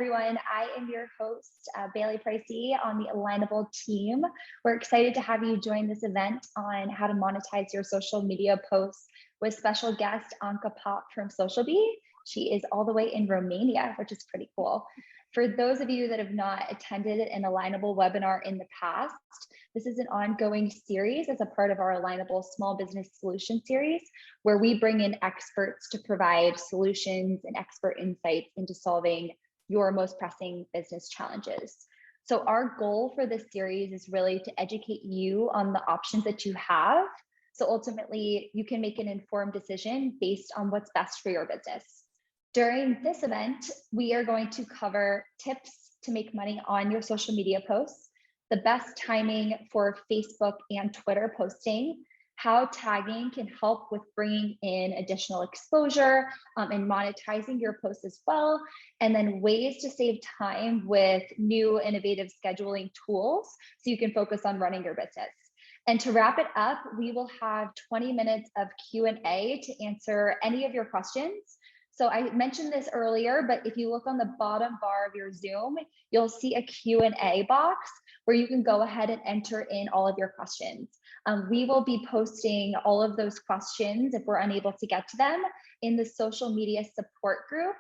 everyone. I am your host, Bailey Pricey on the Alignable team. We're excited to have you join this event on how to monetize your social media posts with special guest Anka Pop from SocialBee. She is all the way in Romania, which is pretty cool. For those of you that have not attended an Alignable webinar in the past, this is an ongoing series as a part of our Alignable Small Business Solution series, where we bring in experts to provide solutions and expert insights into solving your most pressing business challenges. So our goal for this series is really to educate you on the options that you have, so ultimately you can make an informed decision based on what's best for your business. During this event, we are going to cover tips to make money on your social media posts, the best timing for Facebook and Twitter posting, how tagging can help with bringing in additional exposure and monetizing your posts as well, and then ways to save time with new innovative scheduling tools so you can focus on running your business. And to wrap it up, we will have 20 minutes of Q&A to answer any of your questions. So I mentioned this earlier, but if you look on the bottom bar of your Zoom, you'll see a Q&A box where you can go ahead and enter in all of your questions. We will be posting all of those questions, if we're unable to get to them, in the social media support group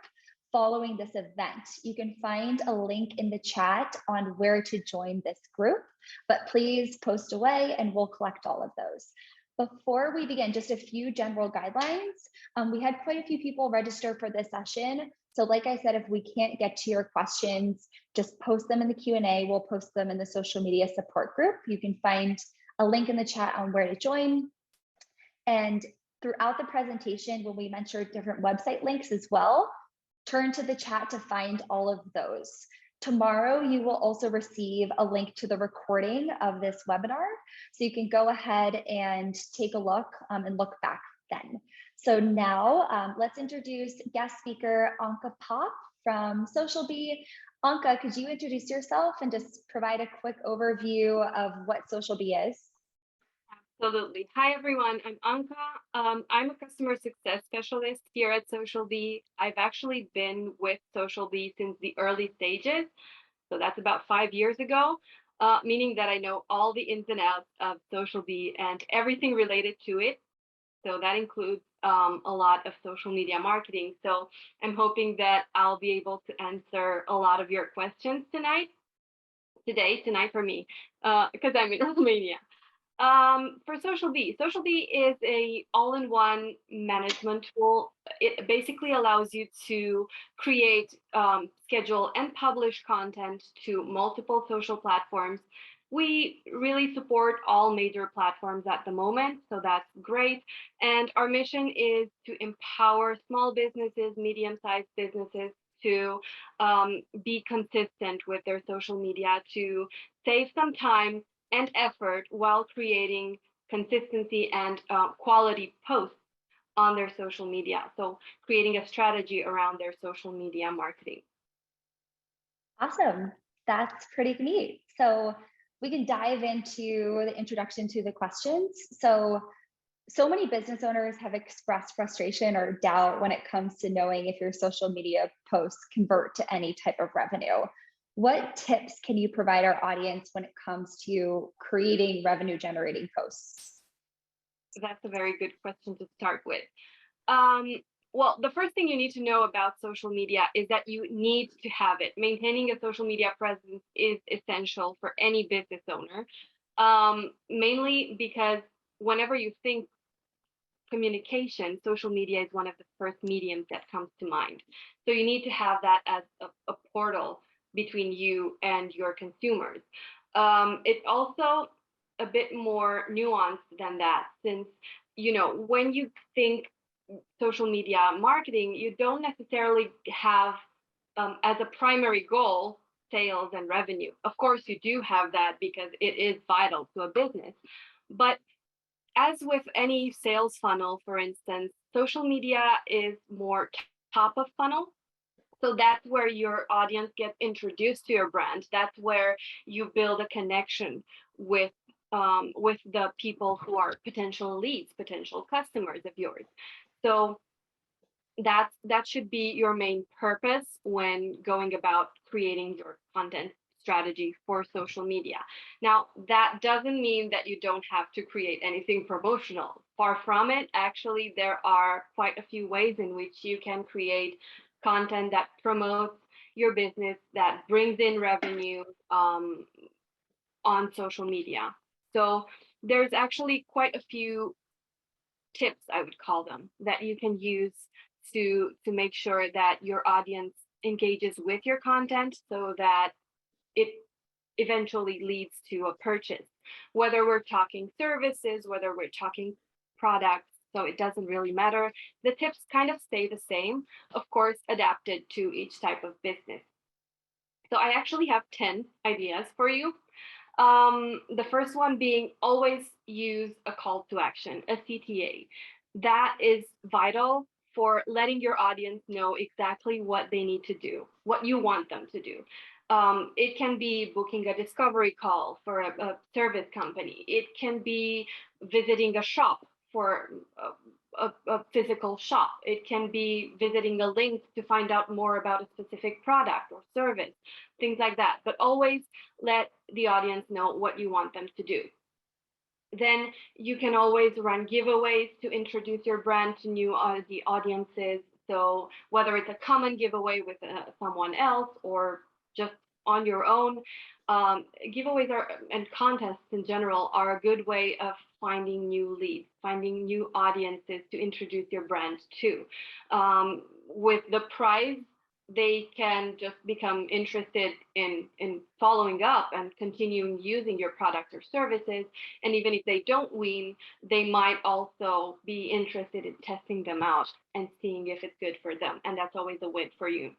following this event. You can find a link in the chat on where to join this group, but please post away and we'll collect all of those. Before we begin, just a few general guidelines. We had quite a few people register for this session. So like I said, if we can't get to your questions, just post them in the Q&A. We'll post them in the social media support group. You can find a link in the chat on where to join. And throughout the presentation, when we mention different website links as well, turn to the chat to find all of those. Tomorrow, you will also receive a link to the recording of this webinar, so you can go ahead and take a look and look back then. So now let's introduce guest speaker Anka Pop from SocialBee. Anka, could you introduce yourself and just provide a quick overview of what SocialBee is? Absolutely. Hi, everyone. I'm Anka. I'm a customer success specialist here at SocialBee. I've actually been with SocialBee since the early stages. So that's about 5 years ago, meaning that I know all the ins and outs of SocialBee and everything related to it. So that includes a lot of social media marketing. So I'm hoping that I'll be able to answer a lot of your questions tonight for me, because I'm in Romania. For SocialBee is a all-in-one management tool. It basically allows you to create, schedule, and publish content to multiple social platforms. We really support all major platforms at the moment, so that's great. And our mission is to empower small businesses, medium-sized businesses to be consistent with their social media, to save some time and effort while creating consistency and quality posts on their social media. So creating a strategy around their social media marketing. Awesome. That's pretty neat. So we can dive into the introduction to the questions. So many business owners have expressed frustration or doubt when it comes to knowing if your social media posts convert to any type of revenue. What tips can you provide our audience when it comes to creating revenue generating posts? That's a very good question to start with. Well, the first thing you need to know about social media is that you need to have it. Maintaining a social media presence is essential for any business owner, mainly because whenever you think communication, social media is one of the first mediums that comes to mind. So you need to have that as a portal between you and your consumers. It's also a bit more nuanced than that, since, when you think social media marketing, you don't necessarily have as a primary goal sales and revenue. Of course, you do have that because it is vital to a business. But as with any sales funnel, for instance, social media is more top of funnel. So that's where your audience gets introduced to your brand. That's where you build a connection with the people who are potential leads, potential customers of yours. So that should be your main purpose when going about creating your content strategy for social media. Now, that doesn't mean that you don't have to create anything promotional. Far from it. Actually, there are quite a few ways in which you can create content that promotes your business, that brings in revenue on social media. So there's actually quite a few tips, I would call them, that you can use to make sure that your audience engages with your content so that it eventually leads to a purchase. Whether we're talking services, whether we're talking products, so it doesn't really matter. The tips kind of stay the same, of course, adapted to each type of business. So I actually have 10 ideas for you. The first one being always use a call to action, a CTA. That is vital for letting your audience know exactly what they need to do, what you want them to do. It can be booking a discovery call for a service company. It can be visiting a shop for a physical shop. It can be visiting a link to find out more about a specific product or service, things like that. But always let the audience know what you want them to do. Then you can always run giveaways to introduce your brand to new the audiences. So whether it's a common giveaway with someone else or just on your own, giveaways and contests in general are a good way of finding new leads, finding new audiences to introduce your brand to. With the prize, they can just become interested in following up and continuing using your product or services. And even if they don't win, they might also be interested in testing them out and seeing if it's good for them. And that's always a win for you.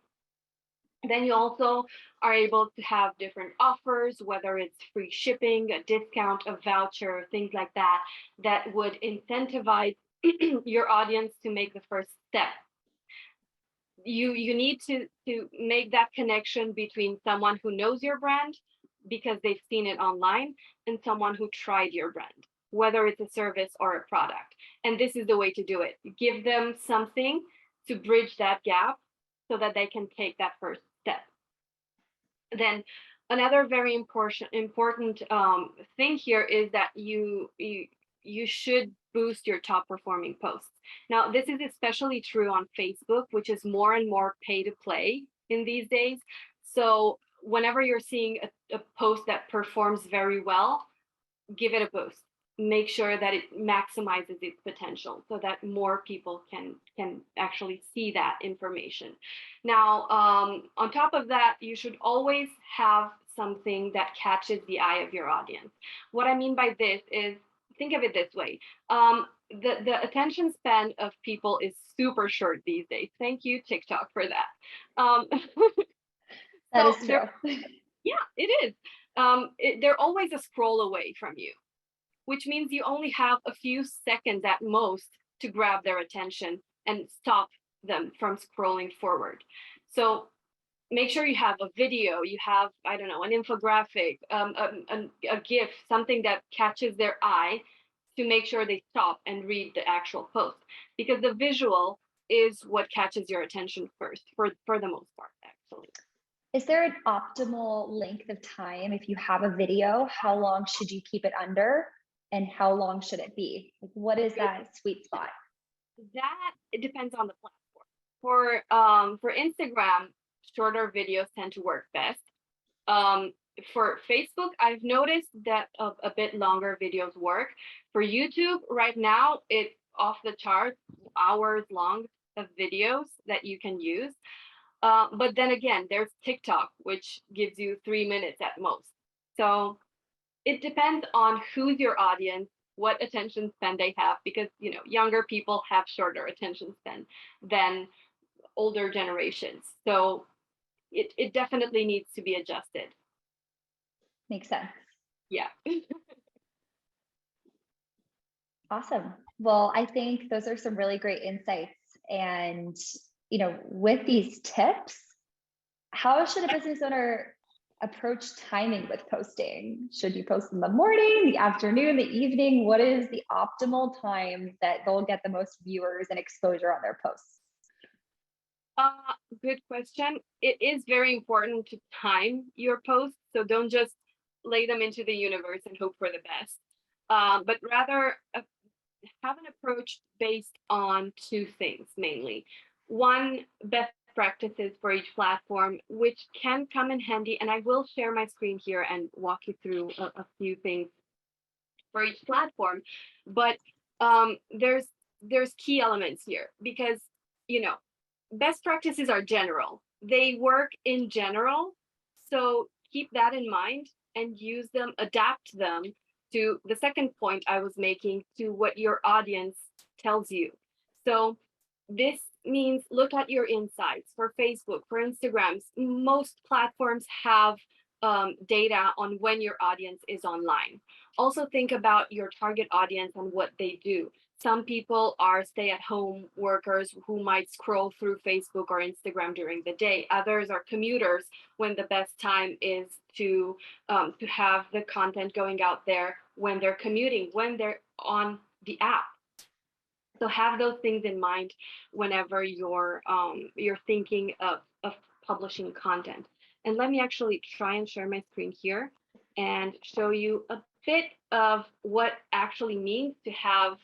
Then you also are able to have different offers, whether it's free shipping, a discount, a voucher, things like that, that would incentivize your audience to make the first step. You need to make that connection between someone who knows your brand because they've seen it online and someone who tried your brand, whether it's a service or a product. And this is the way to do it. Give them something to bridge that gap so that they can take that first step. Then another very important thing here is that you should boost your top performing posts. Now, this is especially true on Facebook, which is more and more pay to play in these days. So whenever you're seeing a post that performs very well, give it a boost. Make sure that it maximizes its potential so that more people can actually see that information. Now, on top of that, you should always have something that catches the eye of your audience. What I mean by this is, think of it this way. The attention span of people is super short these days. Thank you, TikTok, for that. That so is true. Yeah, it is. They're always a scroll away from you, which means you only have a few seconds at most to grab their attention and stop them from scrolling forward. So make sure you have a video, you have, I don't know, an infographic, a GIF, something that catches their eye to make sure they stop and read the actual post. Because the visual is what catches your attention first, for the most part, actually. Is there an optimal length of time if you have a video? How long should you keep it under? And how long should it be? Like, what is that sweet spot? That it depends on the platform. For Instagram, shorter videos tend to work best. For Facebook, I've noticed that a bit longer videos work. For YouTube, right now, it's off the charts, hours long of videos that you can use. But then again, there's TikTok, which gives you 3 minutes at most. So it depends on who's your audience, what attention span they have, because younger people have shorter attention span than older generations. So it definitely needs to be adjusted. Makes sense. Yeah. Awesome. Well, I think those are some really great insights. And, with these tips, how should a business owner approach timing with posting? Should you post in the morning, the afternoon, the evening? What is the optimal time that they'll get the most viewers and exposure on their posts? Good question. It is very important to time your posts, so don't just lay them into the universe and hope for the best. But rather have an approach based on two things mainly. One, best practices for each platform, which can come in handy. And I will share my screen here and walk you through a few things for each platform. But there's key elements here because you know best practices are general. They work in general. So keep that in mind and use them, adapt them to the second point I was making, to what your audience tells you. So this means look at your insights for Facebook, for Instagrams. Most platforms have data on when your audience is online. Also think about your target audience and what they do. Some people are stay-at-home workers who might scroll through Facebook or Instagram during the day. Others are commuters when the best time is to have the content going out there when they're commuting, when they're on the app. So have those things in mind whenever you're thinking of publishing content. And let me actually try and share my screen here and show you a bit of what actually means to have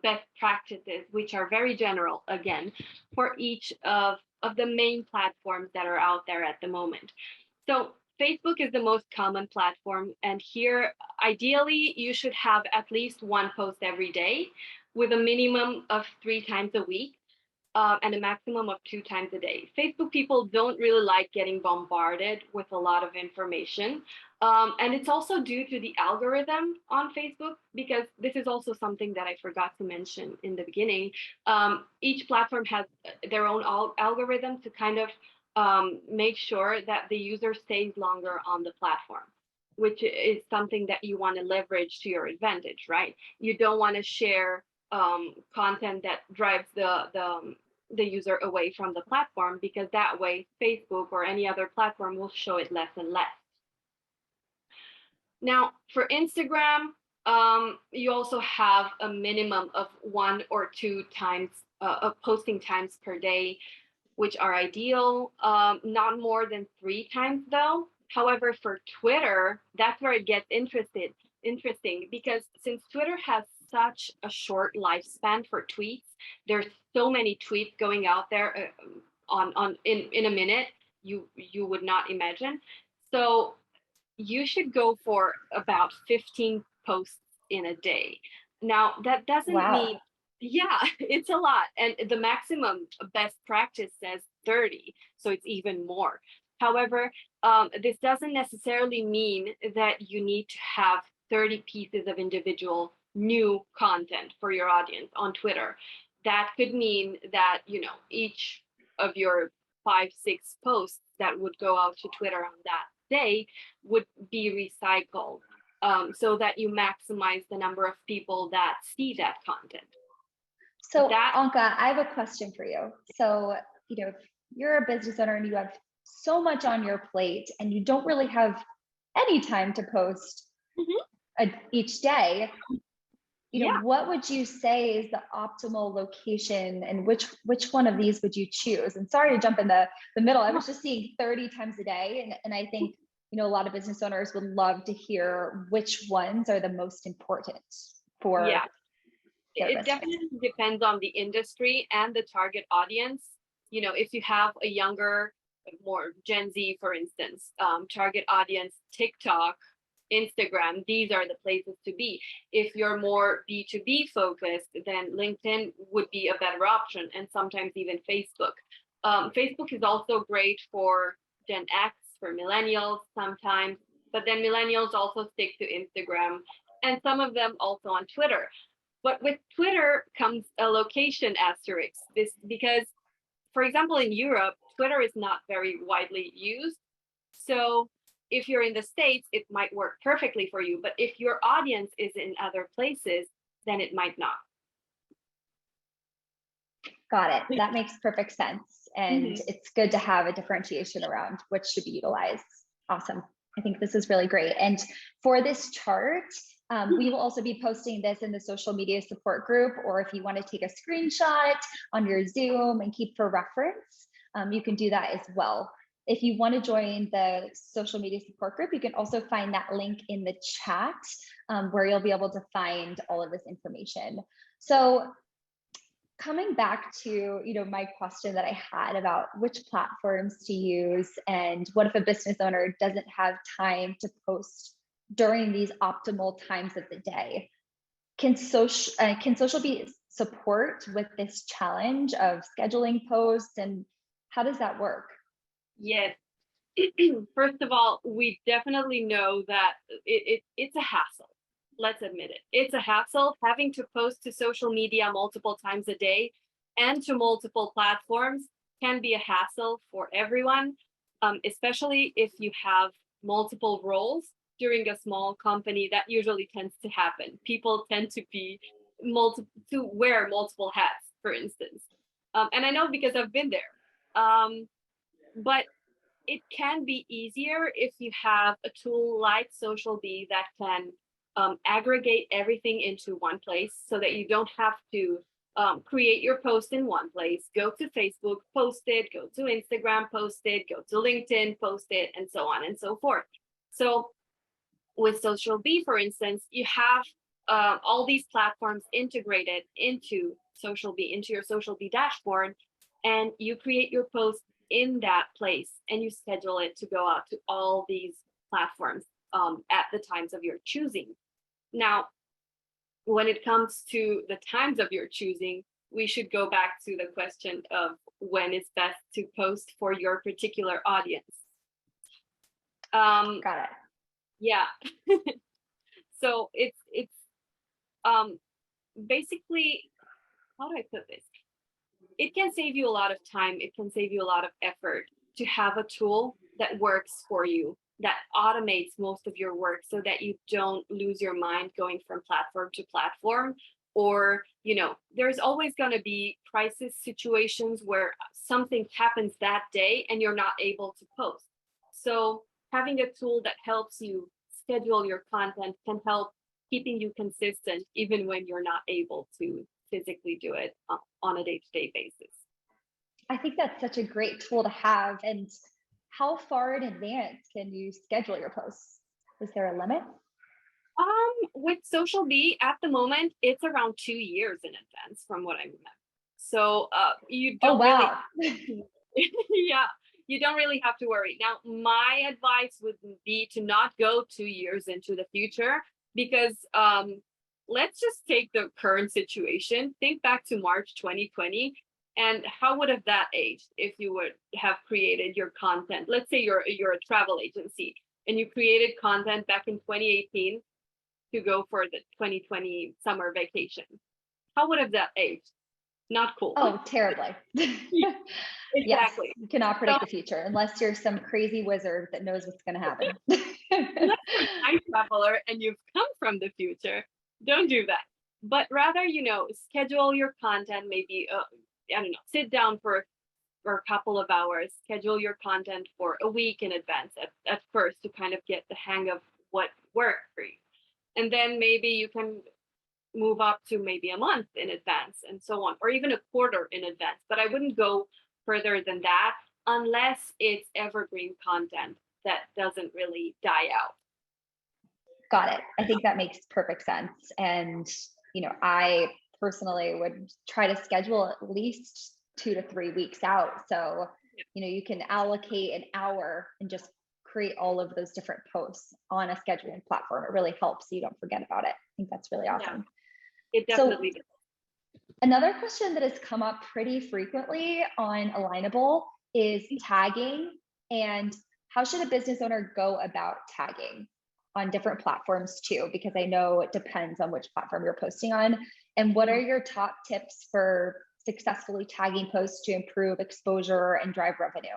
best practices, which are very general, again, for each of the main platforms that are out there at the moment. So Facebook is the most common platform. And here, ideally, you should have at least one post every day with a minimum of 3 times a week. And a maximum of 2 times a day. Facebook people don't really like getting bombarded with a lot of information. And it's also due to the algorithm on Facebook, because this is also something that I forgot to mention in the beginning. Each platform has their own algorithm to kind of make sure that the user stays longer on the platform, which is something that you want to leverage to your advantage, right? You don't want to share content that drives the user away from the platform, because that way Facebook or any other platform will show it less and less. Now, for Instagram, you also have a minimum of 1 or 2 times of posting times per day, which are ideal. Not more than 3 times though. However, for Twitter, that's where it gets interesting, because since Twitter has such a short lifespan for tweets, there's so many tweets going out there in a minute, you would not imagine. So you should go for about 15 posts in a day. Now that doesn't mean, yeah, it's a lot, and the maximum best practice says 30, so it's even more. However, this doesn't necessarily mean that you need to have 30 pieces of individual new content for your audience on Twitter. That could mean that, each of your 5-6 posts that would go out to Twitter on that day would be recycled, so that you maximize the number of people that see that content. So Anka, I have a question for you. So, if you're a business owner and you have so much on your plate and you don't really have any time to post each day, what would you say is the optimal location, and which one of these would you choose? And sorry to jump in the middle. I was just seeing 30 times a day. And I think, a lot of business owners would love to hear which ones are the most important for. Yeah, it definitely depends on the industry and the target audience. If you have a younger, more Gen Z, for instance, target audience, TikTok, Instagram, these are the places to be. If you're more B2B focused, then LinkedIn would be a better option, and sometimes even Facebook. Facebook is also great for Gen X, for millennials sometimes, but then millennials also stick to Instagram, and some of them also on Twitter. But with Twitter comes a location asterisk, because, for example, in Europe, Twitter is not very widely used. So if you're in the States, it might work perfectly for you. But if your audience is in other places, then it might not. Got it. That makes perfect sense. And it's good to have a differentiation around which should be utilized. Awesome. I think this is really great. And for this chart, We will also be posting this in the social media support group, or if you want to take a screenshot on your Zoom and keep for reference, you can do that as well. If you want to join the social media support group, you can also find that link in the chat, where you'll be able to find all of this information. So coming back to, my question that I had about which platforms to use, and what if a business owner doesn't have time to post during these optimal times of the day? Can social be support with this challenge of scheduling posts, and how does that work? Yes. First of all, we definitely know that it's a hassle. Let's admit it. It's a hassle having to post to social media multiple times a day and to multiple platforms can be a hassle for everyone, especially if you have multiple roles. During a small company, that usually tends to happen. People tend to be to wear multiple hats, for instance. And I know because I've been there. But it can be easier if you have a tool like Social Bee that can aggregate everything into one place so that you don't have to create your post in one place, go to Facebook, post it, go to Instagram, post it, go to LinkedIn, post it, and so on and so forth. So with Social Bee, for instance, you have all these platforms integrated into Social Bee, into your Social Bee dashboard, and you create your post in that place and you schedule it to go out to all these platforms at the times of your choosing. Now, when it comes to the times of your choosing, we should go back to the question of when it's best to post for your particular audience. Got it. Yeah. So it's basically, how do I put this? It can save you a lot of time. It can save you a lot of effort to have a tool that works for you, that automates most of your work so that you don't lose your mind going from platform to platform. Or, there's always going to be crisis situations where something happens that day and you're not able to post. So having a tool that helps you schedule your content can help keeping you consistent even when you're not able to physically do it on a day-to-day basis. I think that's such a great tool to have. And how far in advance can you schedule your posts? Is there a limit? With Social Bee at the moment, it's around 2 years in advance from what I remember. So you don't really, yeah, you don't really have to worry. Now, my advice would be to not go 2 years into the future because let's just take the current situation. Think back to March 2020, and how would have that aged if you would have created your content? Let's say you're a travel agency and you created content back in 2018 to go for the 2020 summer vacation. How would have that aged? Not cool. Oh, terribly. Exactly. Yes, you cannot predict the future unless you're some crazy wizard that knows what's going to happen. Unless you're a time traveler and you've come from the future, don't do that. But rather, schedule your content, maybe, I don't know, sit down for a couple of hours, schedule your content for a week in advance at first to kind of get the hang of what worked for you. And then maybe you can move up to maybe a month in advance and so on, or even a quarter in advance. But I wouldn't go further than that unless it's evergreen content that doesn't really die out. Got it. I think that makes perfect sense. And, I personally would try to schedule at least 2 to 3 weeks out. So, you can allocate an hour and just create all of those different posts on a scheduling platform. It really helps so you don't forget about it. I think that's really awesome. Yeah, it definitely does. Another question that has come up pretty frequently on Alignable is tagging, and how should a business owner go about tagging on different platforms too? Because I know it depends on which platform you're posting on. And what are your top tips for successfully tagging posts to improve exposure and drive revenue?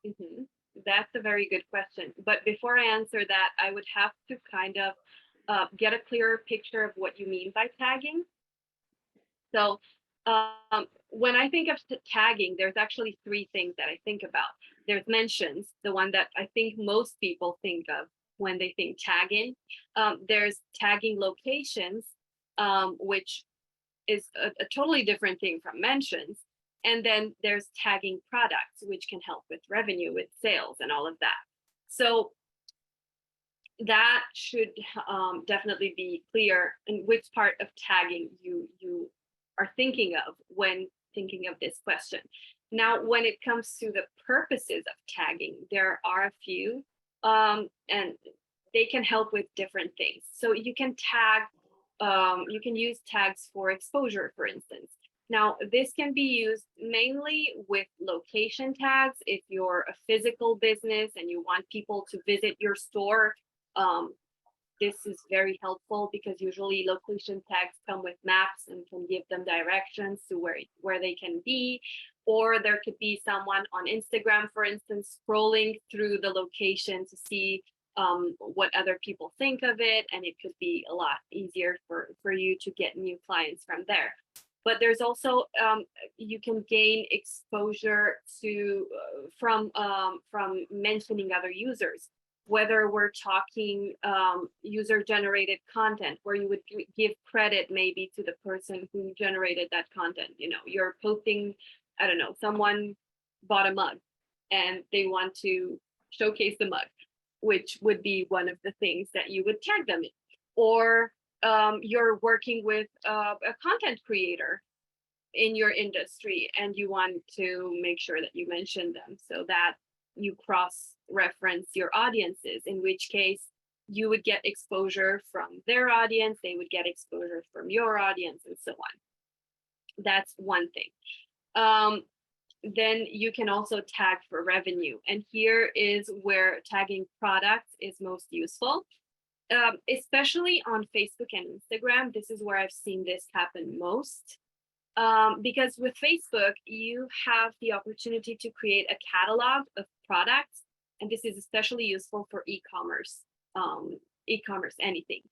Mm-hmm. That's a very good question. But before I answer that, I would have to kind of get a clearer picture of what you mean by tagging. So when I think of tagging, there's actually 3 things that I think about. There's mentions, the one that I think most people think of. when they think tagging. There's tagging locations, which is a totally different thing from mentions. And then there's tagging products, which can help with revenue, with sales, and all of that. So that should definitely be clear in which part of tagging you are thinking of when thinking of this question. Now, when it comes to the purposes of tagging, there are a few, and they can help with different things. So you can tag, you can use tags for exposure, for instance. Now, this can be used mainly with location tags. If you're a physical business and you want people to visit your store, this is very helpful because usually location tags come with maps and can give them directions to where they can be. Or there could be someone on Instagram, for instance, scrolling through the location to see what other people think of it. And it could be a lot easier for you to get new clients from there. But there's also, you can gain exposure to from mentioning other users, whether we're talking user-generated content, where you would give credit maybe to the person who generated that content. You know, you're posting, I don't know, someone bought a mug and they want to showcase the mug, which would be one of the things that you would tag them in. Or you're working with a content creator in your industry and you want to make sure that you mention them so that you cross-reference your audiences, in which case you would get exposure from their audience, they would get exposure from your audience, and so on. That's one thing. Then you can also tag for revenue. And here is where tagging products is most useful. Especially on Facebook and Instagram, this is where I've seen this happen most. Because with Facebook, you have the opportunity to create a catalog of products, and this is especially useful for e-commerce, anything.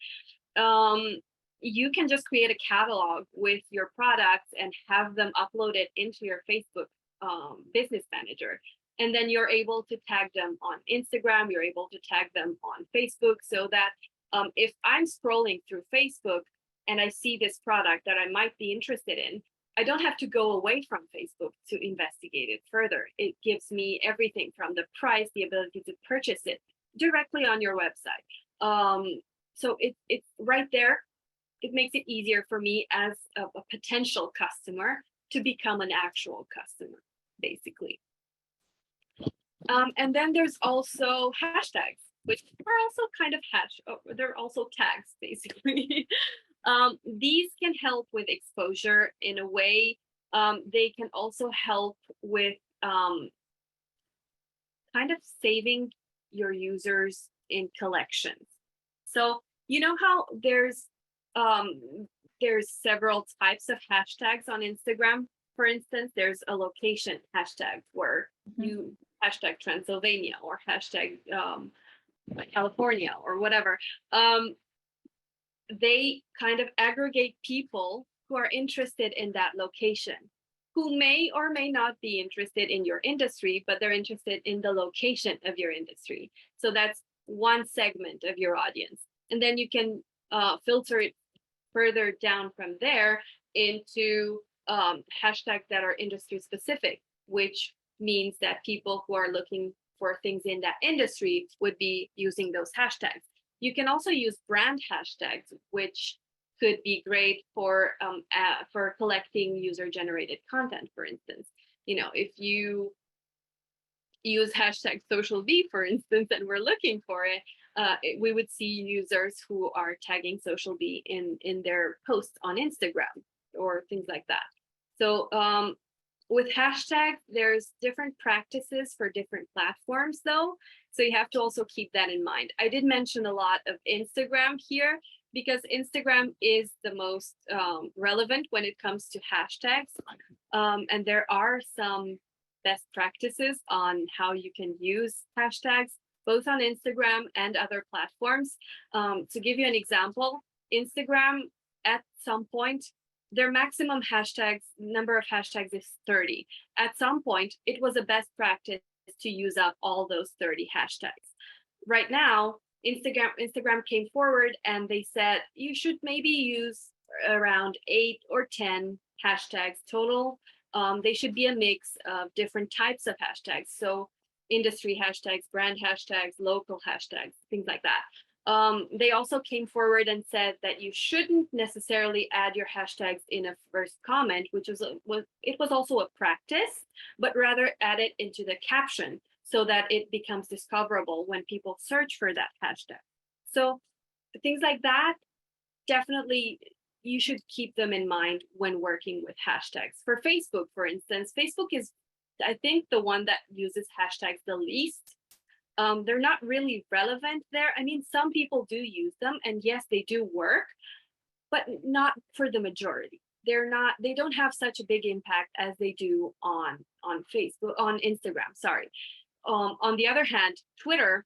You can just create a catalog with your products and have them uploaded into your Facebook business manager. And then you're able to tag them on Instagram, you're able to tag them on Facebook, so that if I'm scrolling through Facebook and I see this product that I might be interested in, I don't have to go away from Facebook to investigate it further. It gives me everything from the price, the ability to purchase it directly on your website. So it's right there. It makes it easier for me as a potential customer to become an actual customer, basically. And then there's also hashtags, which are also kind of they're also tags, basically. These can help with exposure in a way. They can also help with kind of saving your users in collections. So you know how there's several types of hashtags on Instagram. For instance, there's a location hashtag where you hashtag Transylvania or hashtag California or whatever. They kind of aggregate people who are interested in that location, who may or may not be interested in your industry, but they're interested in the location of your industry. So that's one segment of your audience. And then you can filter it further down from there into hashtags that are industry specific, which means that people who are looking for things in that industry would be using those hashtags. You can also use brand hashtags, which could be great for collecting user-generated content, for instance. You know, if you use hashtag social B, for instance, and we're looking for it, we would see users who are tagging social B in their posts on Instagram or things like that. So with hashtags, there's different practices for different platforms, though. So you have to also keep that in mind. I did mention a lot of Instagram here because Instagram is the most relevant when it comes to hashtags. And there are some best practices on how you can use hashtags, both on Instagram and other platforms. To give you an example, Instagram at some point, their maximum number of hashtags is 30. At some point, it was a best practice to use up all those 30 hashtags. Right now, Instagram came forward and they said you should maybe use around 8 or 10 hashtags total. They should be a mix of different types of hashtags. So industry hashtags, brand hashtags, local hashtags, things like that. They also came forward and said that you shouldn't necessarily add your hashtags in a first comment, which was also a practice, but rather add it into the caption so that it becomes discoverable when people search for that hashtag. So things like that, definitely you should keep them in mind when working with hashtags. For Facebook, for instance, Facebook is, I think, the one that uses hashtags the least. They're not really relevant there. I mean, some people do use them, and yes, they do work, but not for the majority. They don't have such a big impact as they do on Facebook, on Instagram, sorry. On the other hand, Twitter,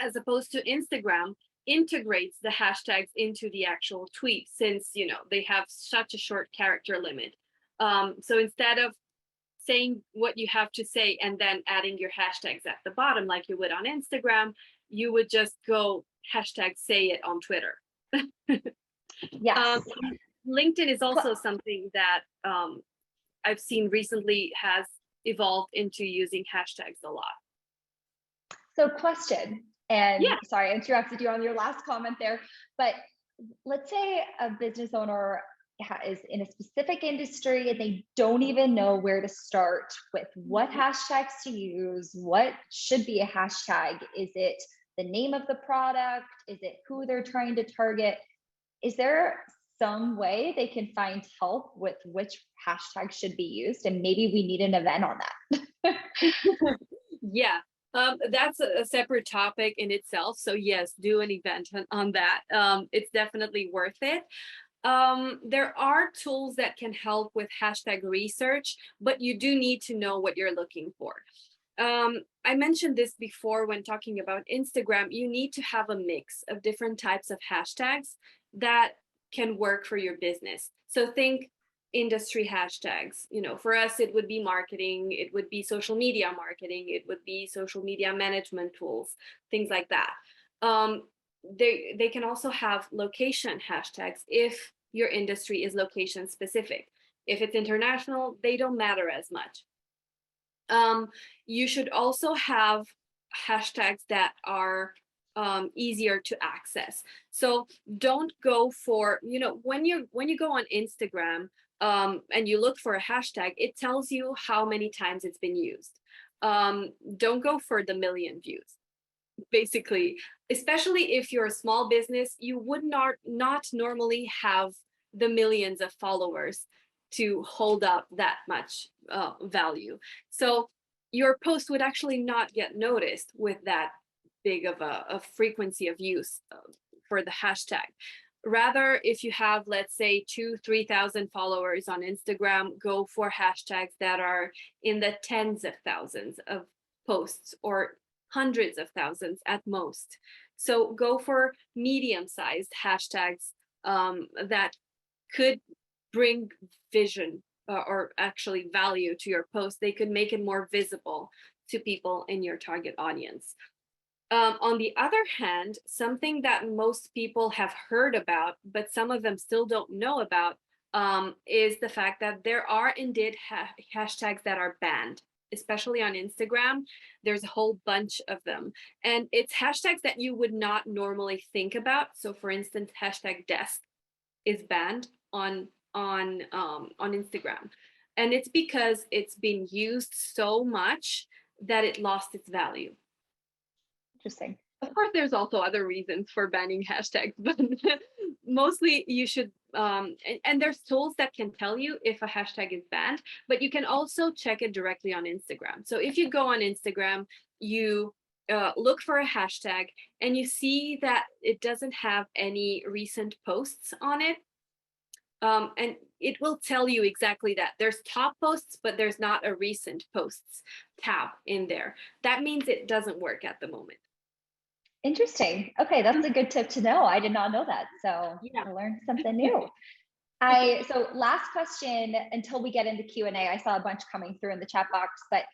as opposed to Instagram, integrates the hashtags into the actual tweet, since they have such a short character limit. So instead of saying what you have to say and then adding your hashtags at the bottom like you would on Instagram, you would just go hashtag say it on Twitter. Yes. LinkedIn is also something that I've seen recently has evolved into using hashtags a lot. So question, and yeah. Sorry, I interrupted you on your last comment there, but let's say a business owner is in a specific industry and they don't even know where to start with what hashtags to use, what should be a hashtag. Is it the name of the product? Is it who they're trying to target? Is there some way they can find help with which hashtag should be used? And maybe we need an event on that. Yeah. That's a separate topic in itself. So yes, do an event on that. It's definitely worth it. There are tools that can help with hashtag research, but you do need to know what you're looking for. I mentioned this before when talking about Instagram. You need to have a mix of different types of hashtags that can work for your business. So think industry hashtags. For us, it would be marketing, it would be social media marketing, it would be social media management tools, things like that. They can also have location hashtags if your industry is location specific. If it's international, they don't matter as much. You should also have hashtags that are easier to access. So don't go for, when you go on Instagram and you look for a hashtag, it tells you how many times it's been used. Don't go for the million views. Basically, especially if you're a small business, you would not normally have the millions of followers to hold up that much value. So your post would actually not get noticed with that big of a frequency of use for the hashtag. Rather, if you have, let's say, 2,000-3,000 followers on Instagram, go for hashtags that are in the tens of thousands of posts or hundreds of thousands at most. So go for medium-sized hashtags that could bring vision or actually value to your post. They could make it more visible to people in your target audience. On the other hand, something that most people have heard about, but some of them still don't know about, is the fact that there are indeed hashtags that are banned, especially on Instagram. There's a whole bunch of them. And it's hashtags that you would not normally think about. So for instance, hashtag desk is banned on Instagram. And it's because it's been used so much that it lost its value. Interesting. Of course, there's also other reasons for banning hashtags, but mostly you should, and there's tools that can tell you if a hashtag is banned, but you can also check it directly on Instagram. So if you go on Instagram, you look for a hashtag and you see that it doesn't have any recent posts on it, and it will tell you exactly that. There's top posts, but there's not a recent posts tab in there. That means it doesn't work at the moment. Interesting. Okay, that's a good tip to know. I did not know that. So yeah. I learned something new. So last question until we get into Q&A. I saw a bunch coming through in the chat box, but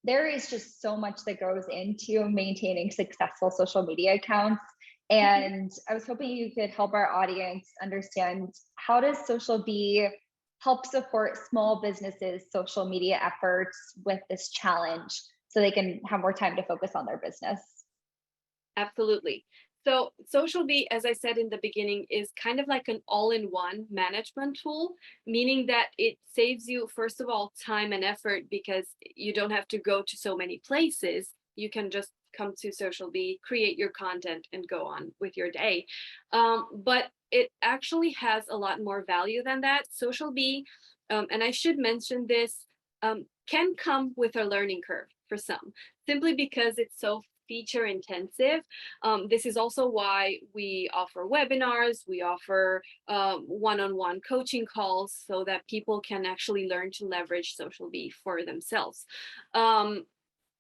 there is just so much that goes into maintaining successful social media accounts. And I was hoping you could help our audience understand, how does Social Bee help support small businesses' social media efforts with this challenge so they can have more time to focus on their business? Absolutely. So, Social Bee, as I said in the beginning, is kind of like an all in one management tool, meaning that it saves you, first of all, time and effort because you don't have to go to so many places. You can just come to Social Bee, create your content, and go on with your day. But it actually has a lot more value than that. Social Bee, and I should mention this, can come with a learning curve for some, simply because it's so feature intensive. This is also why we offer webinars, we offer one-on-one coaching calls so that people can actually learn to leverage Social Bee for themselves.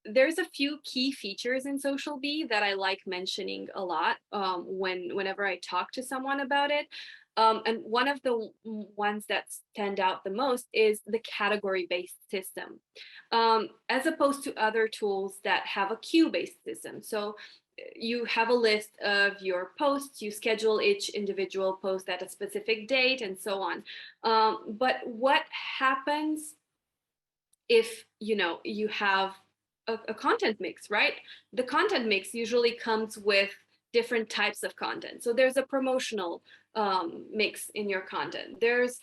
There's a few key features in Social Bee that I like mentioning a lot whenever I talk to someone about it. And one of the ones that stand out the most is the category-based system, as opposed to other tools that have a queue-based system. So you have a list of your posts, you schedule each individual post at a specific date, and so on. But what happens if you have a content mix, right? The content mix usually comes with different types of content. So there's a promotional mix in your content. There's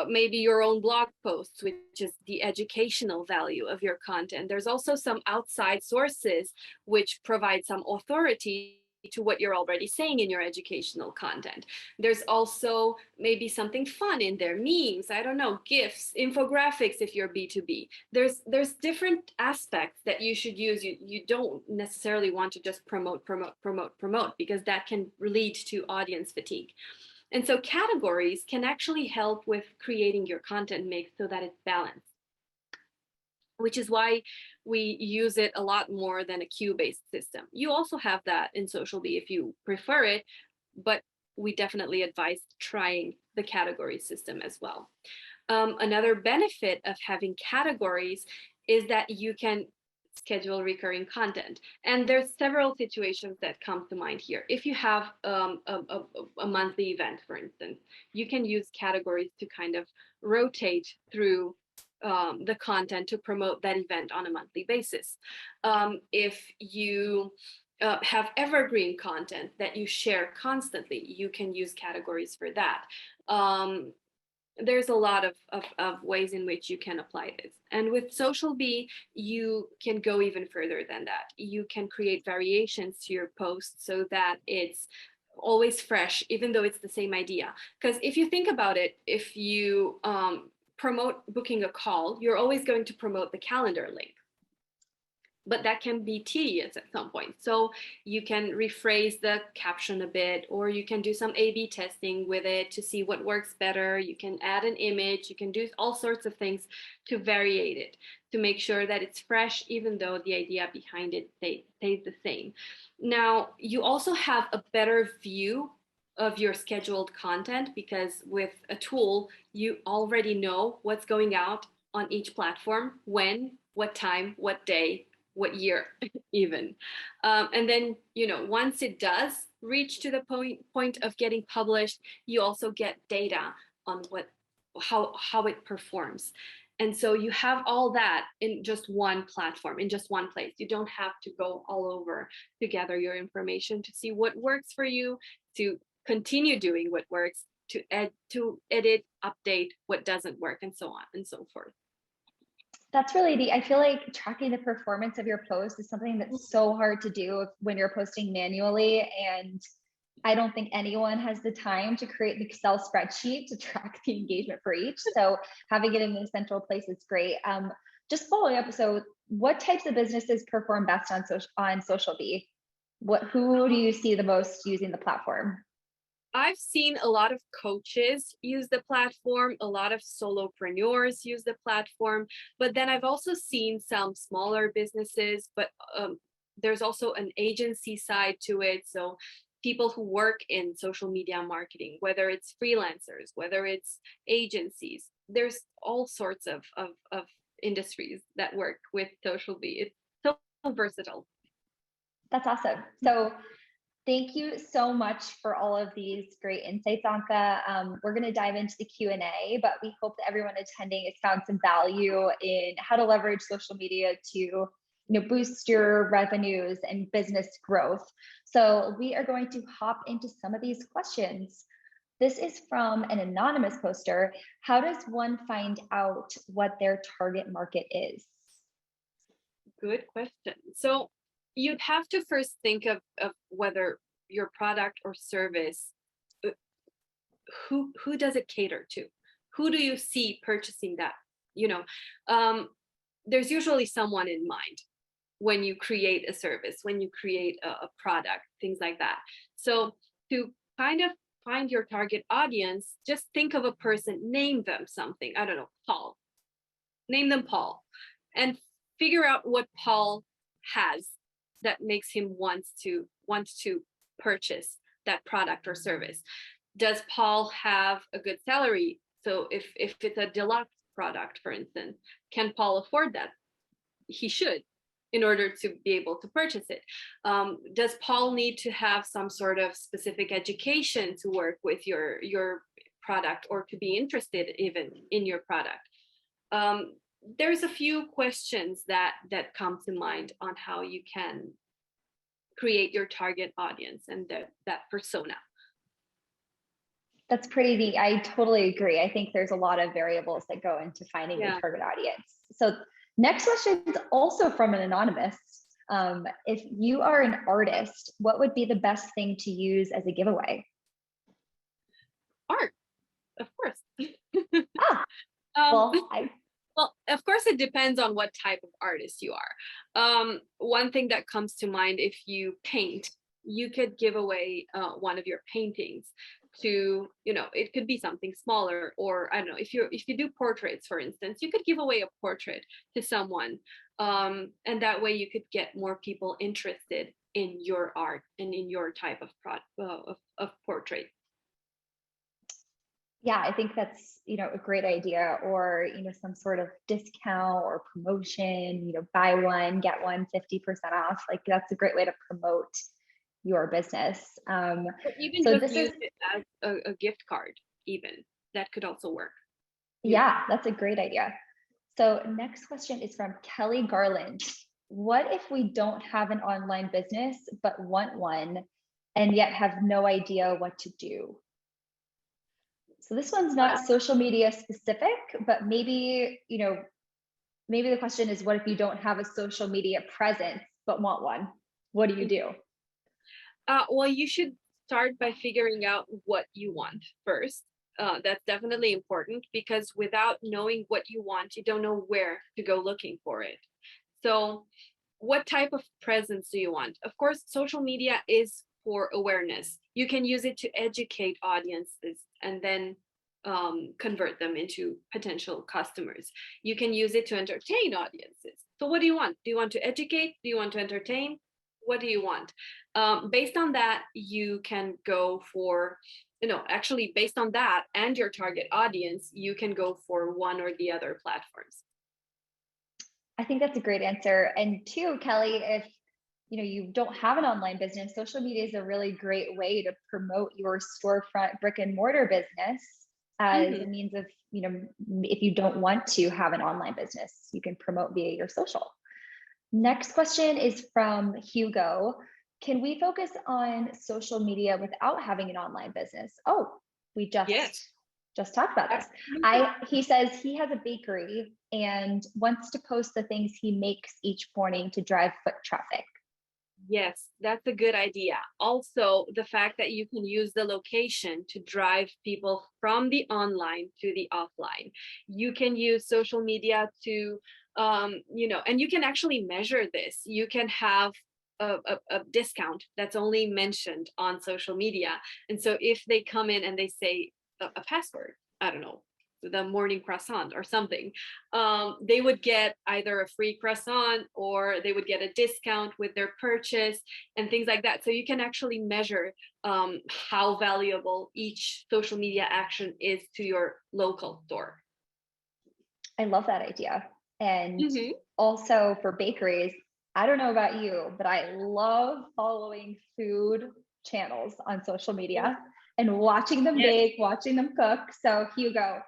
maybe your own blog posts, which is the educational value of your content. There's also some outside sources which provide some authority to what you're already saying in your educational content. There's also maybe something fun in there, memes, I don't know, GIFs, infographics if you're B2B. There's different aspects that you should use. You don't necessarily want to just promote, because that can lead to audience fatigue. And so categories can actually help with creating your content mix so that it's balanced, which is why we use it a lot more than a queue-based system. You also have that in Social Bee if you prefer it, but we definitely advise trying the category system as well. Another benefit of having categories is that you can schedule recurring content. And there's several situations that come to mind here. If you have a monthly event, for instance, you can use categories to kind of rotate through the content to promote that event on a monthly basis. If you have evergreen content that you share constantly, you can use categories for that. There's a lot of ways in which you can apply this. And with Social Bee, you can go even further than that. You can create variations to your post so that it's always fresh, even though it's the same idea. Because if you think about it, if you promote booking a call, you're always going to promote the calendar link. But that can be tedious at some point. So you can rephrase the caption a bit, or you can do some A/B testing with it to see what works better. You can add an image, you can do all sorts of things to variate it, to make sure that it's fresh, even though the idea behind it stays the same. Now, you also have a better view of your scheduled content, because with a tool, you already know what's going out on each platform, when, what time, what day, what year even. And then, once it does reach to the point of getting published, you also get data on how it performs. And so you have all that in just one platform, in just one place. You don't have to go all over to gather your information, to see what works for you, to continue doing what works, to edit, update what doesn't work, and so on and so forth. That's really neat. I feel like tracking the performance of your post is something that's so hard to do when you're posting manually. And I don't think anyone has the time to create an Excel spreadsheet to track the engagement for each. So having it in a central place is great. Just following up, so what types of businesses perform best on Social Bee? Who do you see the most using the platform? I've seen a lot of coaches use the platform, a lot of solopreneurs use the platform, but then I've also seen some smaller businesses, but there's also an agency side to it. So people who work in social media marketing, whether it's freelancers, whether it's agencies, there's all sorts of industries that work with social media. It's so versatile. That's awesome. So thank you so much for all of these great insights, Anka. We're going to dive into the Q&A, but we hope that everyone attending has found some value in how to leverage social media to boost your revenues and business growth. So we are going to hop into some of these questions. This is from an anonymous poster. How does one find out what their target market is? Good question. So you'd have to first think of whether your product or service, who does it cater to? Who do you see purchasing that? There's usually someone in mind when you create a service, when you create a product, things like that. So to kind of find your target audience, just think of a person, name them something. I don't know, Paul. Name them Paul, and figure out what Paul has that makes him want to purchase that product or service. Does Paul have a good salary? So if it's a deluxe product, for instance, can Paul afford that? He should, in order to be able to purchase it. Does Paul need to have some sort of specific education to work with your product, or to be interested even in your product? There's a few questions that come to mind on how you can create your target audience and that persona. That's pretty neat. I totally agree. I think there's a lot of variables that go into finding your target audience. So next question is also from an anonymous. If you are an artist, what would be the best thing to use as a giveaway? Art, of course. Well, of course, it depends on what type of artist you are. One thing that comes to mind, if you paint, you could give away one of your paintings to, it could be something smaller, or I don't know, if you do portraits, for instance, you could give away a portrait to someone, and that way you could get more people interested in your art and in your type of portrait. Yeah, I think that's, a great idea, or, some sort of discount or promotion, buy one, get one 50% off. Like, that's a great way to promote your business. Even so just use it as a gift card, even that could also work. Yeah, that's a great idea. So next question is from Kelly Garland. What if we don't have an online business, but want one, and yet have no idea what to do? So this one's not social media specific, but maybe, maybe the question is, what if you don't have a social media presence, but want one? What do you do? Well, you should start by figuring out what you want first. That's definitely important, because without knowing what you want, you don't know where to go looking for it. So what type of presence do you want? Of course, social media is for awareness. You can use it to educate audiences and then convert them into potential customers. You can use it to entertain audiences. So what do you want? Do you want to educate? Do you want to entertain? What do you want? Based on that, you can go for, actually based on that and your target audience, you can go for one or the other platforms. I think that's a great answer. And two, Kelly, if you don't have an online business, social media is a really great way to promote your storefront brick and mortar business as a means of, if you don't want to have an online business, you can promote via your social. Next question is from Hugo. Can we focus on social media without having an online business? Oh, we just talked about this. He says he has a bakery and wants to post the things he makes each morning to drive foot traffic. Yes, that's a good idea. Also, the fact that you can use the location to drive people from the online to the offline. You can use social media to, and you can actually measure this. You can have a discount that's only mentioned on social media. And so if they come in and they say a password, I don't know, the morning croissant or something, they would get either a free croissant or they would get a discount with their purchase and things like that. So you can actually measure how valuable each social media action is to your local store. I love that idea. And Hmm. also for bakeries, I don't know about you, but I love following food channels on social media and watching them Yes, bake, watching them cook. So Hugo,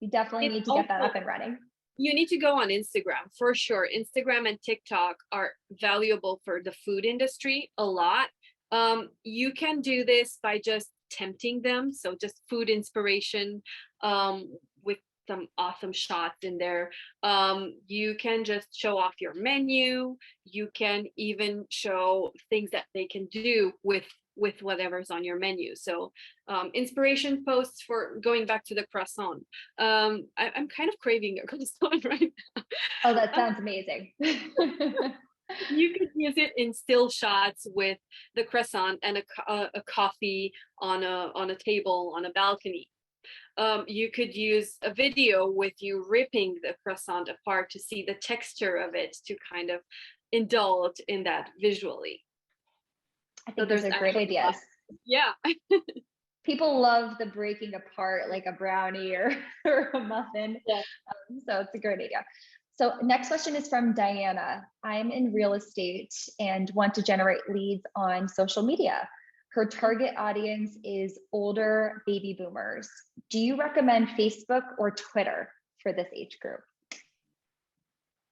you definitely it's need to get that also up and running. you need to go on Instagram for sure. Instagram and TikTok are valuable for the food industry a lot. You can do this by just tempting them. So just food inspiration with some awesome shots in there. You can just show off your menu. You can even show things that they can do with whatever's on your menu. So inspiration posts for going back to the croissant. I'm kind of craving a croissant right Oh, that now. sounds amazing. You could use it in still shots with the croissant and a coffee on a table on a balcony. You could use a video with you ripping the croissant apart to see the texture of it to kind of indulge in that visually. I So think those there's are great actually a lot. ideas. Yeah. People love the breaking apart like a brownie or, or a muffin. Yeah. So it's a great idea. So next question is from Diana. I'm in real estate and want to generate leads on social media. Her target audience is older baby boomers. Do you recommend Facebook or Twitter for this age group?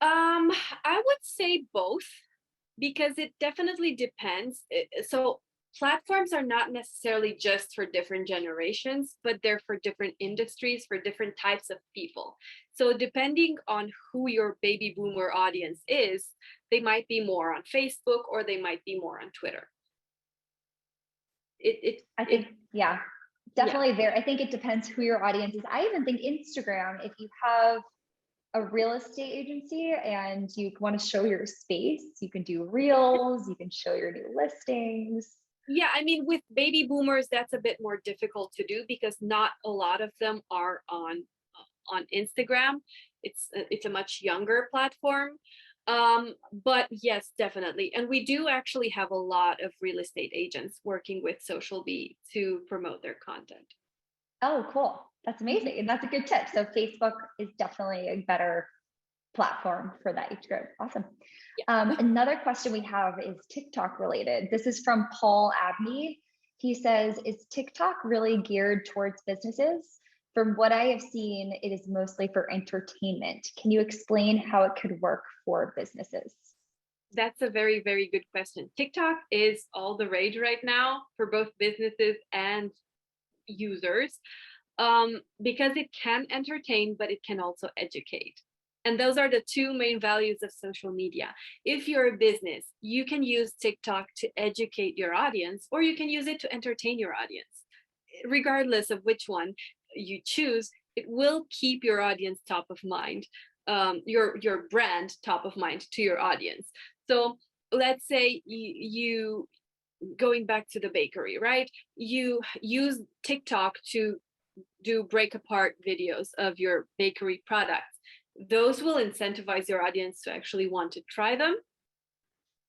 I would say both because it definitely depends. So platforms are not necessarily just for different generations, but they're for different industries, for different types of people. So depending on who your baby boomer audience is, they might be more on Facebook or they might be more on Twitter. I It think, yeah, yeah. definitely there. I think it depends who your audience is. I even think Instagram, if you have a real estate agency and you want to show your space, you can do reels, you can show your new listings. Yeah, I mean, with baby boomers, that's a bit more difficult to do because not a lot of them are on Instagram. It's a much younger platform. But yes, definitely. And we do actually have a lot of real estate agents working with Social Bee to promote their content. Oh, cool. That's Mhm. amazing. And that's a good tip. So Facebook is definitely a better platform for that age group. Awesome. Yeah. Another question we have is TikTok related. This is from Paul Abney. He says, is TikTok really geared towards businesses? From what I have seen, it is mostly for entertainment. Can you explain how it could work for businesses? That's a very, very good question. TikTok is all the rage right now for both businesses and users because it can entertain, but it can also educate. And those are the two main values of social media. If you're a business, you can use TikTok to educate your audience, or you can use it to entertain your audience. Regardless of which one you choose, it will keep your audience top of mind, your brand top of mind to your audience. So let's say you going back to the bakery, right? You use TikTok to do break apart videos of your bakery products. Those will incentivize your audience to actually want to try them,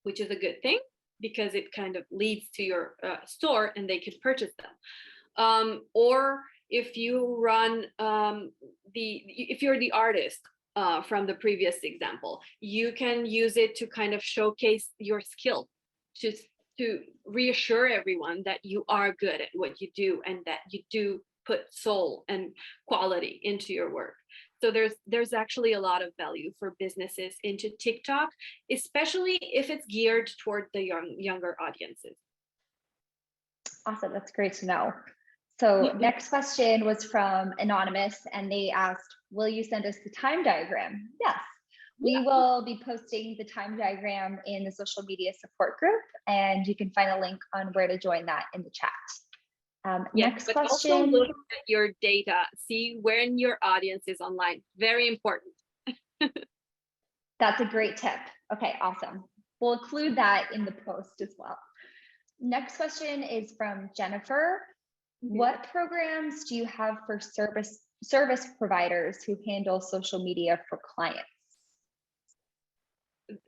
which is a good thing because it kind of leads to your store and they can purchase them. Or if you run if you're the artist from the previous example, you can use it to kind of showcase your skill, to to reassure everyone that you are good at what you do and that you do put soul and quality into your work. So there's actually a lot of value for businesses into TikTok, especially if it's geared toward the younger audiences. Awesome. That's great to know. So Yeah. next question was from Anonymous and they asked, will you send us the time diagram? Yes, we will be posting the time diagram in the social media support group and you can find a link on where to join that in the chat. Yes, Next but also look question. at your data, see when your audience is online. Very important. That's a great tip. Okay, awesome. We'll include that in the post as well. Next question is from Jennifer. Mhm. What programs do you have for service providers who handle social media for clients?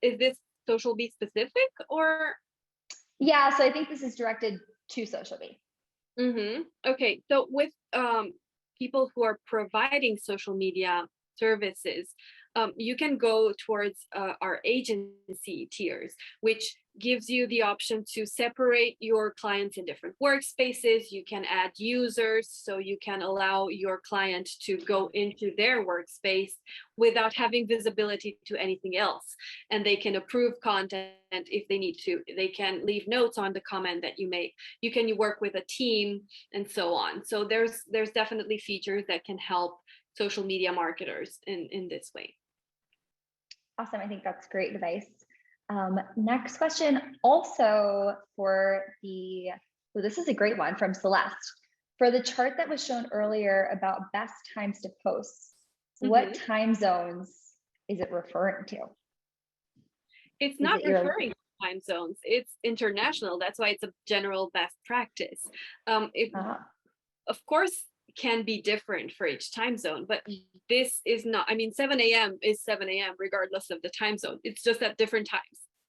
Is this social be specific or? Yeah, so I think this is directed to social media. Okay, so with people who are providing social media services, you can go towards our agency tiers, which gives you the option to separate your clients in different workspaces. You can add users, so you can allow your client to go into their workspace without having visibility to anything else. And they can approve content if they need to. They can leave notes on the comment that you make. You can work with a team and so on. So there's definitely features that can help social media marketers in this way. Awesome. I think that's great advice. Next question, also for this is a great one from Celeste. For the chart that was shown earlier about best times to post, what time zones is it referring to? It's not referring to time zones. It's international. That's why it's a general best practice. Of course, can be different for each time zone, but this is not, I mean, 7 a.m. is 7 a.m. regardless of the time zone. It's just at different times,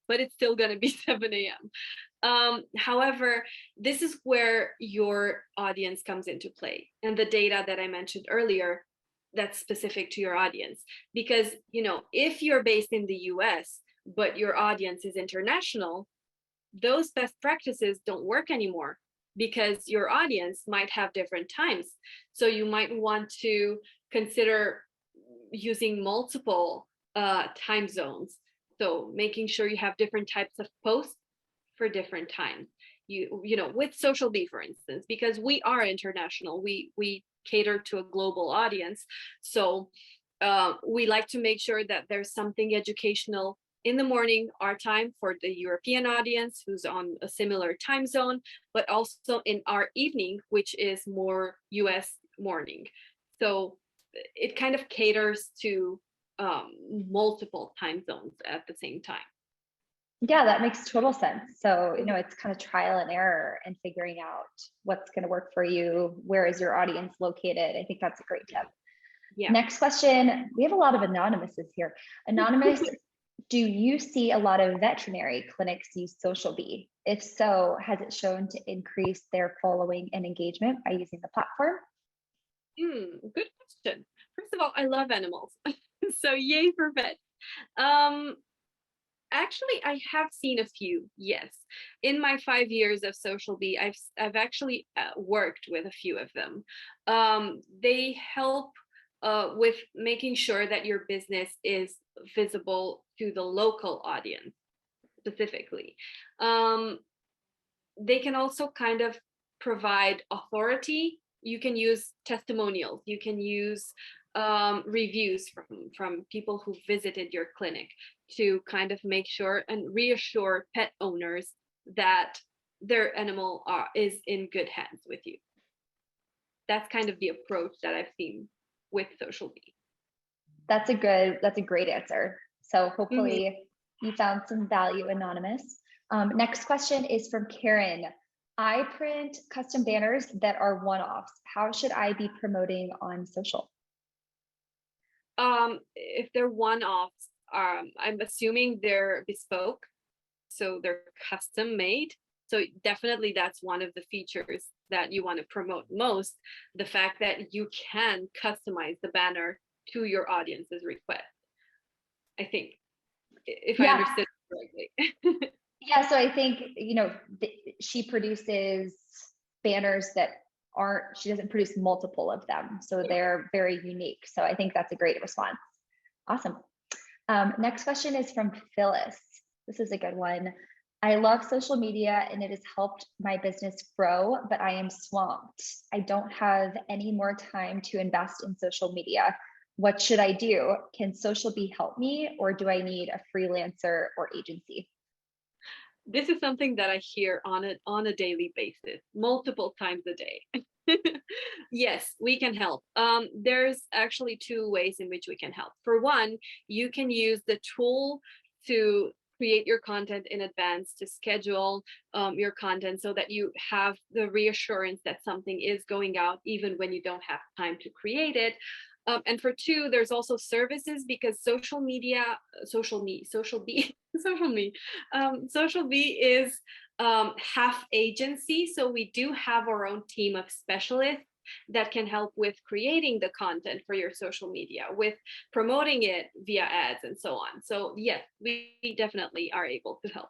but it's still going to be 7 a.m. However, this is where your audience comes into play, and the data that I mentioned earlier that's specific to your audience. Because, you know, if you're based in the US, but your audience is international, those best practices don't work anymore, because your audience might have different times. So you might want to consider using multiple time zones. So making sure you have different types of posts for different times. You know, with Social Bee, for instance, because we are international, we cater to a global audience. So we like to make sure that there's something educational in the morning, our time, for the European audience who's on a similar time zone, but also in our evening, which is more US morning. So it kind of caters to multiple time zones at the same time. Yeah, that makes total sense. So, you know, it's kind of trial and error and figuring out what's going to work for you. Where is your audience located? I think that's a great tip. Yeah. Next question. We have a lot of anonymouses here. Anonymous, do you see a lot of veterinary clinics use Social Bee? If so, has it shown to increase their following and engagement by using the platform? Good question. First of all, I love animals. So yay for vets. Actually, I have seen a few, yes. In my 5 years of Social Bee, I've actually worked with a few of them. They help with making sure that your business is visible to the local audience specifically. They can also kind of provide authority. You can use testimonials. You can use reviews from people who visited your clinic to kind of make sure and reassure pet owners that their animal is in good hands with you. That's kind of the approach that I've seen with Social Bee. That's a great answer. So hopefully you found some value, Anonymous. Next question is from Karen. I print custom banners that are one-offs. How should I be promoting on social? If they're one-offs, I'm assuming they're bespoke, so they're custom made. So definitely that's one of the features that you want to promote most, the fact that you can customize the banner to your audience's request. I think, if I understood correctly. Yeah, so I think, you know, she produces banners that she doesn't produce multiple of them. So they're very unique. So I think that's a great response. Awesome. Next question is from Phyllis. This is a good one. I love social media and it has helped my business grow, but I am swamped. I don't have any more time to invest in social media. What should I do? Can Social Bee help me, or do I need a freelancer or agency? This is something that I hear on a daily basis, multiple times a day. Yes, we can help. There's actually two ways in which we can help. For one, you can use the tool to create your content in advance, to schedule your content so that you have the reassurance that something is going out even when you don't have time to create it. And for two, there's also services, because Social Bee is half agency. So we do have our own team of specialists that can help with creating the content for your social media, with promoting it via ads and so on. So yes, we definitely are able to help.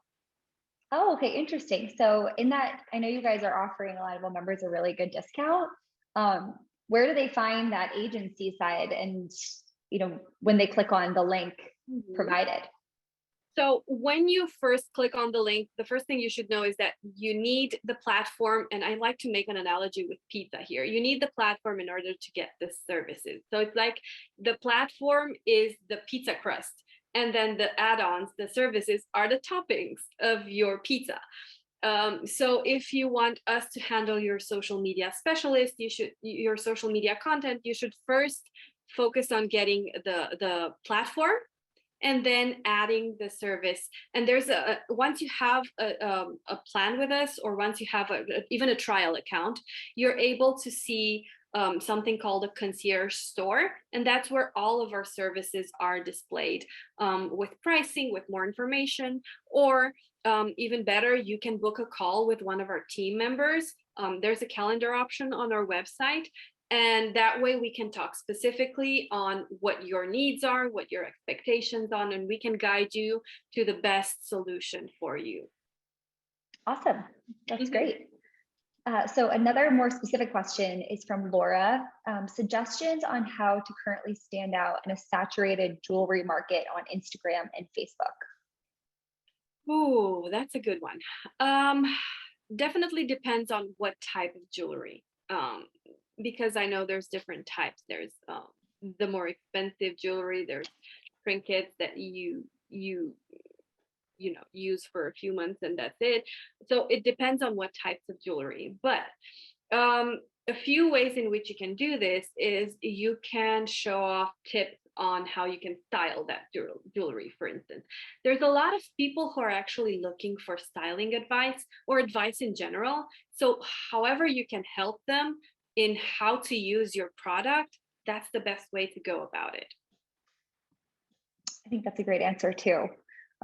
Oh, okay, interesting. So in that, I know you guys are offering Alignable members a really good discount. Um, where do they find that agency side and, when they click on the link Mhm. provided? So when you first click on the link, the first thing you should know is that you need the platform. And I like to make an analogy with pizza here. You need the platform in order to get the services. So it's like the platform is the pizza crust. And then the add-ons, the services are the toppings of your pizza. So if you want us to handle your social media specialist, your social media content, you should first focus on getting the platform and then adding the service. And there's once you have a plan with us, or once you have even a trial account, you're able to see something called a concierge store, and that's where all of our services are displayed, with pricing, with more information, or even better, you can book a call with one of our team members. There's a calendar option on our website, and that way we can talk specifically on what your needs are, what your expectations are, and we can guide you to the best solution for you. Awesome. That's Mhm. great. So another more specific question is from Laura. Suggestions on how to currently stand out in a saturated jewelry market on Instagram and Facebook. Ooh, that's a good one. Um, Definitely depends on what type of jewelry. Because I know there's different types. There's the more expensive jewelry. There's trinkets that you use for a few months and that's it. So it depends on what types of jewelry. But a few ways in which you can do this is you can show off tips on how you can style that jewelry. For instance, there's a lot of people who are actually looking for styling advice or advice in general. So however you can help them in how to use your product, that's the best way to go about it. I think that's a great answer too.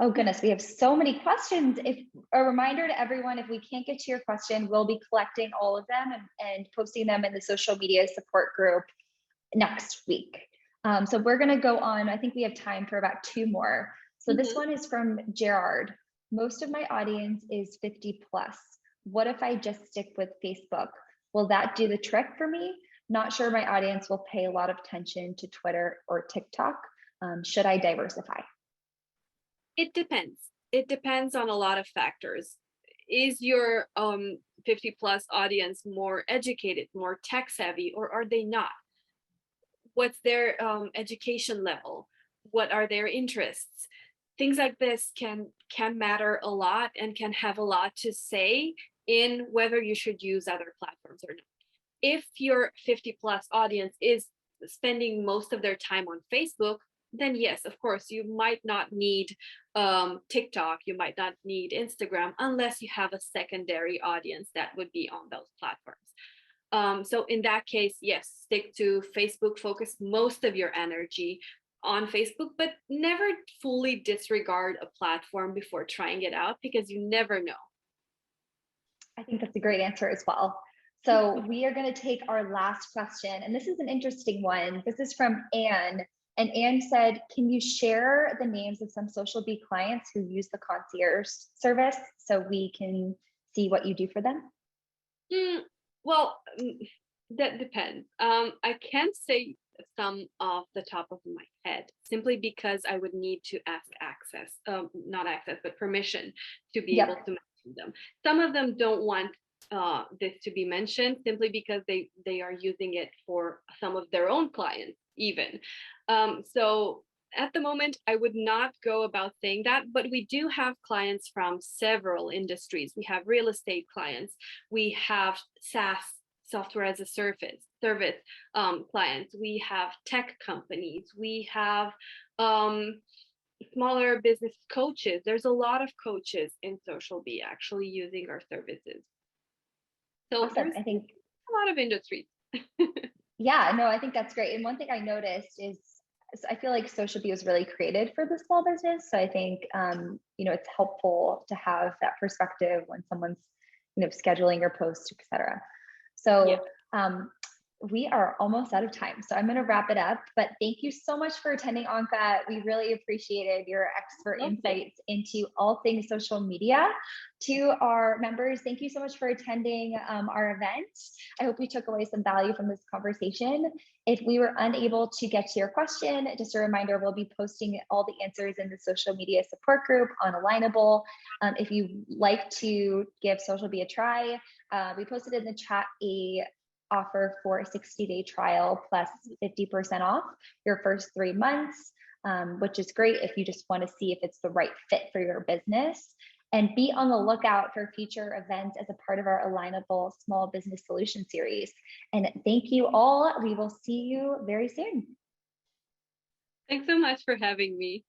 Oh goodness, we have so many questions. If a reminder to everyone, if we can't get to your question, we'll be collecting all of them and posting them in the social media support group next week. So we're going to go on. I think we have time for about two more. So this Mhm. one is from Gerard. Most of my audience is 50 plus. What if I just stick with Facebook? Will that do the trick for me? Not sure my audience will pay a lot of attention to Twitter or TikTok. Should I diversify? It depends. It depends on a lot of factors. Is your 50 plus audience more educated, more tech savvy, or are they not? What's their education level? What are their interests? Things like this can matter a lot and can have a lot to say in whether you should use other platforms or not. If your 50 plus audience is spending most of their time on Facebook, then yes, of course, you might not need TikTok, you might not need Instagram unless you have a secondary audience that would be on those platforms. So in that case, yes, stick to Facebook, focus most of your energy on Facebook, but never fully disregard a platform before trying it out because you never know. I think that's a great answer as well. So we are going to take our last question, and this is an interesting one. This is from Anne, and Anne said, "Can you share the names of some Social Bee clients who use the concierge service so we can see what you do for them?" Mm, well, that depends. I can't say some off the top of my head simply because I would need to ask access, not access, but permission to be able Yep. to mention them. Some of them don't want this to be mentioned simply because they are using it for some of their own clients, even. So at the moment, I would not go about saying that, but we do have clients from several industries. We have real estate clients, we have SaaS, software as a service clients, we have tech companies, we have smaller business coaches. There's a lot of coaches in Social Bee actually using our services. So Awesome. there's I think, a lot of industries. yeah, no, I think that's great. And one thing I noticed is I feel like Social Bee was really created for the small business. So I think, it's helpful to have that perspective when someone's, scheduling your post, et cetera. Yeah. So um, We are almost out of time, so I'm going to wrap it up. But thank you so much for attending, Anka. We really appreciated your expert Lovely. insights into all things social media. To our members, thank you so much for attending our event. I hope you took away some value from this conversation. If we were unable to get to your question, just a reminder, we'll be posting all the answers in the social media support group on Alignable. If you'd like to give Social Bee a try, we posted in the chat a offer for a 60-day trial plus 50% off your first 3 months, which is great if you just want to see if it's the right fit for your business. And be on the lookout for future events as a part of our Alignable Small Business Solution Series. And thank you all. We will see you very soon. Thanks so much for having me.